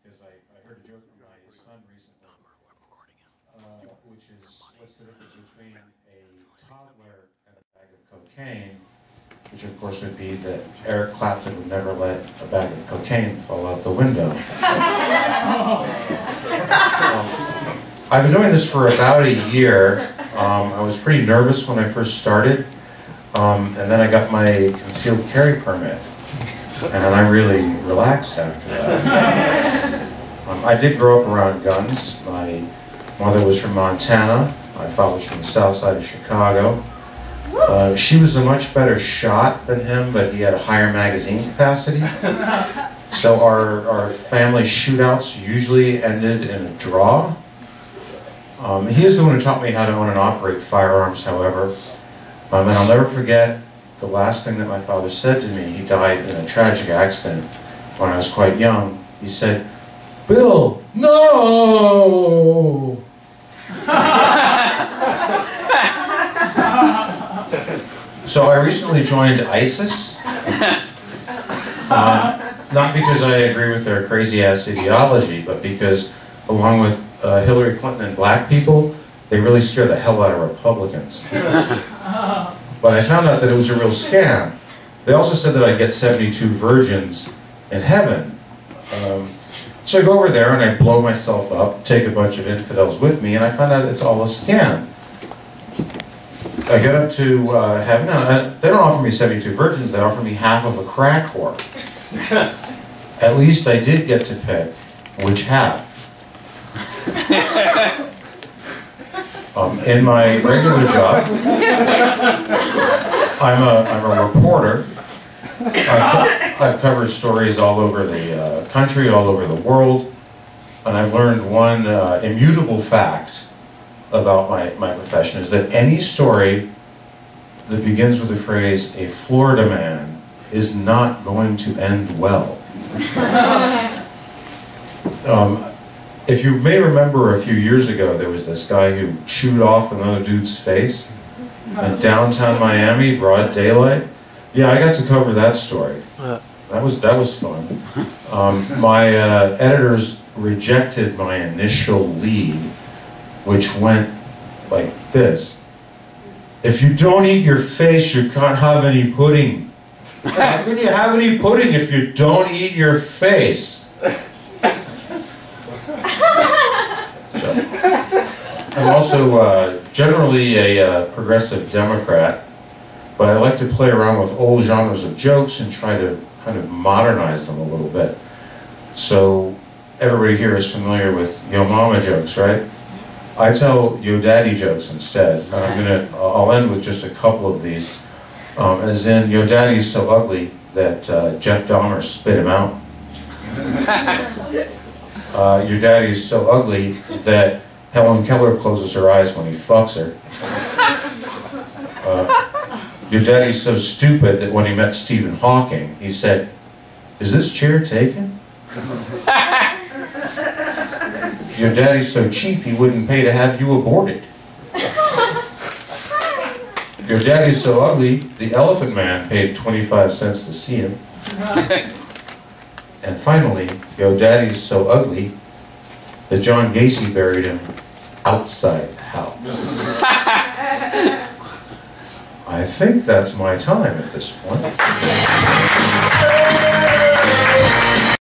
because I heard a joke from my son recently, which is, what's the difference between a toddler and a bag of cocaine, which of course would be that Eric Clapton would never let a bag of cocaine fall out the window. I've been doing this for about a year. I was pretty nervous when I first started, and then I got my concealed carry permit, and then I really relaxed after that. I did grow up around guns. My mother was from Montana, my father was from the south side of Chicago. She was a much better shot than him, but he had a higher magazine capacity. So our family shootouts usually ended in a draw. He is the one who taught me how to own and operate firearms, however. And I'll never forget the last thing that my father said to me. He died in a tragic accident when I was quite young. He said, "Bill, no!" So I recently joined ISIS. Not because I agree with their crazy-ass ideology, but because, along with Hillary Clinton and black people, they really scare the hell out of Republicans. But I found out that it was a real scam. They also said that I'd get 72 virgins in heaven. So I go over there and I blow myself up, take a bunch of infidels with me, and I find out it's all a scam. I get up to heaven, and they don't offer me 72 virgins, they offer me half of a crack whore. At least I did get to pick which half. In my regular job, I'm a reporter. I've covered stories all over the country, all over the world, and I've learned one immutable fact about my profession, is that any story that begins with the phrase, "a Florida man," is not going to end well. If you may remember, a few years ago, there was this guy who chewed off another dude's face in downtown Miami, broad daylight. Yeah, I got to cover that story. That was fun. My editors rejected my initial lead, which went like this: "If you don't eat your face, you can't have any pudding. How can you have any pudding if you don't eat your face?" So, I'm also generally a progressive Democrat, but I like to play around with old genres of jokes and try to kind of modernize them a little bit. So everybody here is familiar with Yo Mama jokes, right? I tell Yo Daddy jokes instead. And I'll end with just a couple of these. As in, Yo Daddy is so ugly that Jeff Dahmer spit him out. Your daddy is so ugly that Helen Keller closes her eyes when he fucks her. Your daddy's so stupid that when he met Stephen Hawking, he said, "Is this chair taken?" Your daddy's so cheap he wouldn't pay to have you aborted. Your daddy's so ugly, the Elephant Man paid 25 cents to see him. And finally, Yo Daddy's so ugly that John Gacy buried him outside the house. I think that's my time at this point.